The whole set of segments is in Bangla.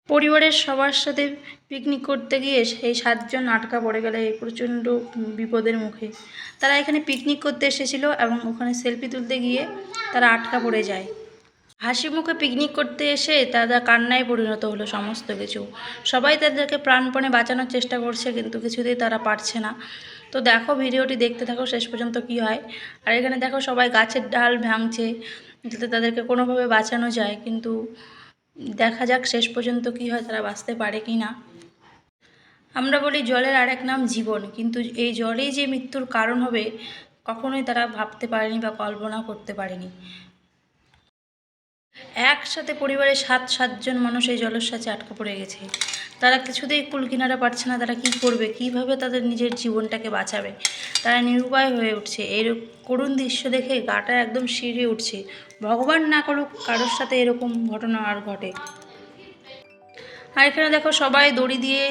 পরিবারের সবার সাথে পিকনিক করতে গিয়ে সেই 7 জন আটকা পড়ে গেল এই প্রচণ্ড বিপদের মুখে। তারা এখানে পিকনিক করতে এসেছিল এবং ওখানে সেলফি তুলতে গিয়ে তারা আটকা পড়ে যায়। হাসি মুখে পিকনিক করতে এসে তারা কান্নায় পরিণত হলো সমস্ত কিছু। সবাই তাদেরকে প্রাণপণে বাঁচানোর চেষ্টা করছে, কিন্তু কিছুতেই তারা পারছে না। তো দেখো, ভিডিওটি দেখতে থাকো শেষ পর্যন্ত কি হয়। আর এখানে দেখো সবাই গাছের ডাল ভাঙছে যাতে তাদেরকে কোনোভাবে বাঁচানো যায়, কিন্তু দেখা যাক শেষ পর্যন্ত কি হয়, তারা বাঁচতে পারে কি না। আমরা বলি জলের আরেক নাম জীবন, কিন্তু এই জলেই যে মৃত্যুর কারণ হবে কখনোই তারা ভাবতে পারেনি বা কল্পনা করতে পারেনি। একসাথে পরিবারের 7 জন মানুষ এই জলোচ্ছ্বাসে আটকা পড়ে গেছে। তারা কিছুতেই কুল কিনারা পারছে না, তারা কি করবে, কিভাবে তাদের নিজের জীবনটাকে বাঁচাবে। তারা নিরুপায় হয়ে উঠছে। এই করুণ দৃশ্য দেখে গাটা একদম শিউরে উঠছে। ভগবান না করুক কারোর সাথে এরকম ঘটনা আর ঘটে। আর এখানে দেখো সবাই দড়ি দিয়ে,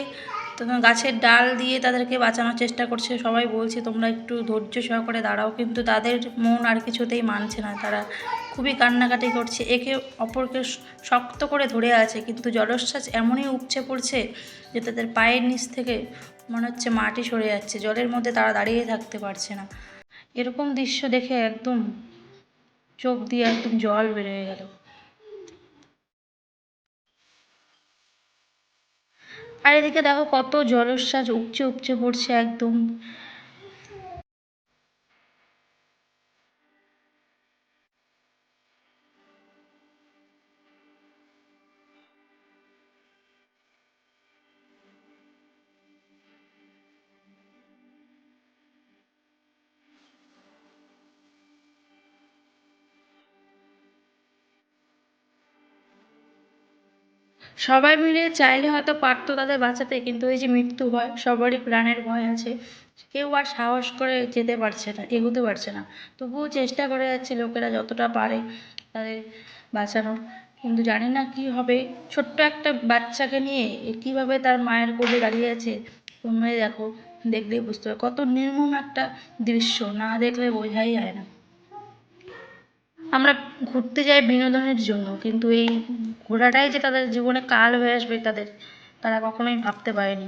গাছের ডাল দিয়ে তাদেরকে বাঁচানোর চেষ্টা করছে। সবাই বলছে তোমরা একটু ধৈর্য সহকারে দাঁড়াও, কিন্তু তাদের মন আর কিছুতেই মানছে না। তারা খুবই কান্নাকাটি করছে, একে অপরকে শক্ত করে ধরে আছে, কিন্তু জলোচ্ছ্বাস এমনই উপচে পড়ছে যে তাদের পায়ের নিচ থেকে মনে হচ্ছে মাটি সরে যাচ্ছে। জলের মধ্যে তারা দাঁড়িয়ে থাকতে পারছে না। এরকম দৃশ্য দেখে একদম চোখ দিয়ে একদম জল বেরিয়ে গেল। আর এদিকে দেখো কত জলোচ্ছ্বাস উপচে উপচে পড়ছে একদম। সবাই মিলে চাইলে হয়তো পারতো তাদের বাঁচাতে, কিন্তু এই যে মৃত্যু ভয়, সবারই প্রাণের ভয় আছে। কেউ আর সাহস করে যেতে পারছে না, এগোতে পারছে না। তবুও চেষ্টা করে যাচ্ছে লোকেরা যতটা পারে তাদের বাঁচানোর, কিন্তু জানি না কি হবে। ছোট্ট একটা বাচ্চাকে নিয়ে কীভাবে তার মায়ের কোলে দাঁড়িয়ে আছে, তোমরাই দেখো, দেখলেই বুঝতে পারো কত নির্মম একটা দৃশ্য, না দেখলে বোঝাই যায় না। আমরা ঘুরতে যাই বিনোদনের জন্য, কিন্তু এই ঘোরাটাই যে তাদের জীবনে কাল হয়ে আসবে তারা কখনোই ভাবতে পারেনি।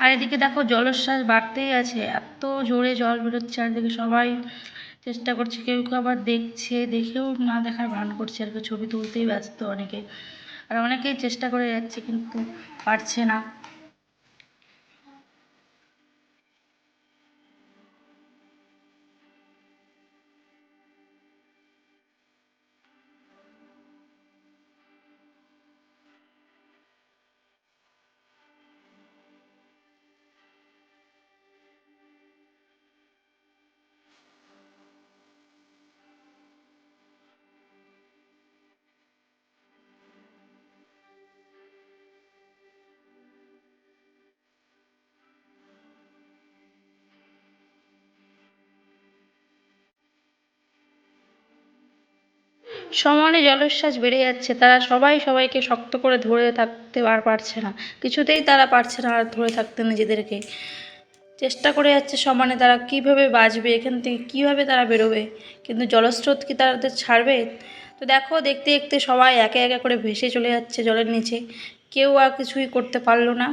আর এদিকে দেখো জলোচ্ছ্বাস বাড়তেই আছে, এত জোরে জল বেরোচ্ছে চারদিকে। সবাই চেষ্টা করছে, কেউ কেউ আবার দেখছে, দেখেও না দেখার ভান করছে, আর কেউ ছবি তুলতেই ব্যস্ত অনেকে। আর অনেকেই চেষ্টা করে যাচ্ছে কিন্তু পারছে না। সমানে জলোচ্ছ্বাস বেড়ে যাচ্ছে, তারা সবাই সবাইকে শক্ত করে ধরে থাকতে আর পারছে না। কিছুতেই তারা পারছে না আর ধরে থাকতে নিজেদেরকে। চেষ্টা করে যাচ্ছে সমানে, তারা কিভাবে বাঁচবে, এখান থেকে কিভাবে তারা বেরোবে, কিন্তু জলস্রোত কি তাদের ছাড়বে? তো দেখো, দেখতে দেখতে সবাই একে একে করে ভেসে চলে যাচ্ছে জলের নিচে। কেউ আর কিছুই করতে পারলো না।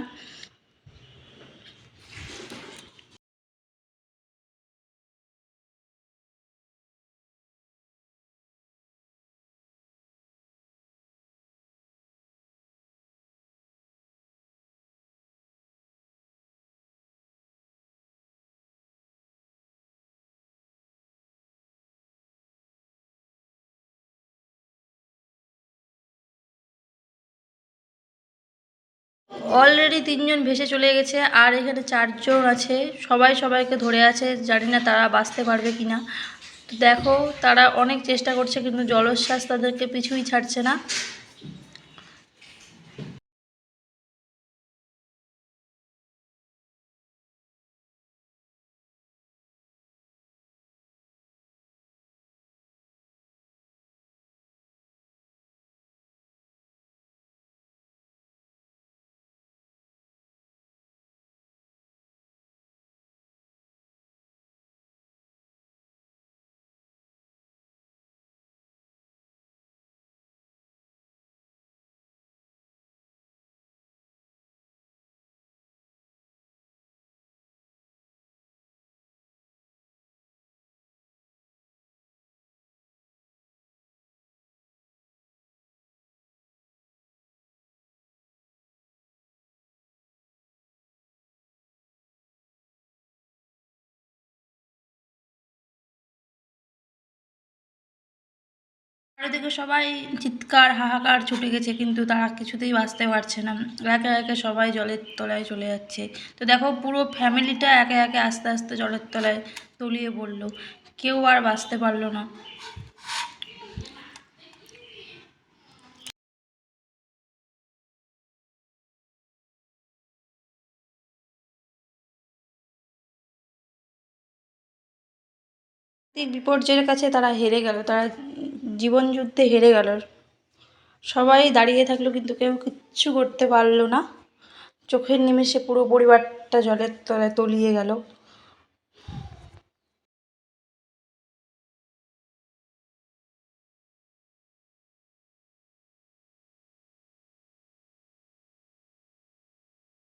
অলরেডি 3 জন ভেসে চলে গেছে, আর এখানে 4 জন আছে। সবাই সবাইকে ধরে আছে, জানি না তারা বাঁচতে পারবে কি না। তো দেখো, তারা অনেক চেষ্টা করছে, কিন্তু জলোচ্ছ্বাস তাদেরকে পিছুই ছাড়ছে না। চারিদিকে সবাই চিৎকার হাহাকার ছুটে গেছে, কিন্তু তারা কিছুতেই বাঁচতে পারছে না। একে একে সবাই জলের তলায় চলে যাচ্ছে। তো দেখো পুরো ফ্যামিলিটা একে একে আস্তে আস্তে জলের তলায় তলিয়ে পড়লো, কেউ আর বাঁচতে পারলো না। প্রাকৃতিক বিপর্যয়ের কাছে তারা হেরে গেল, তারা জীবন যুদ্ধে হেরে গেল। সবাই দাঁড়িয়ে থাকলো কিন্তু কেউ কিচ্ছু করতে পারলো না। চোখের নিমেষে পুরো পরিবারটা জলের তলায় তলিয়ে গেল।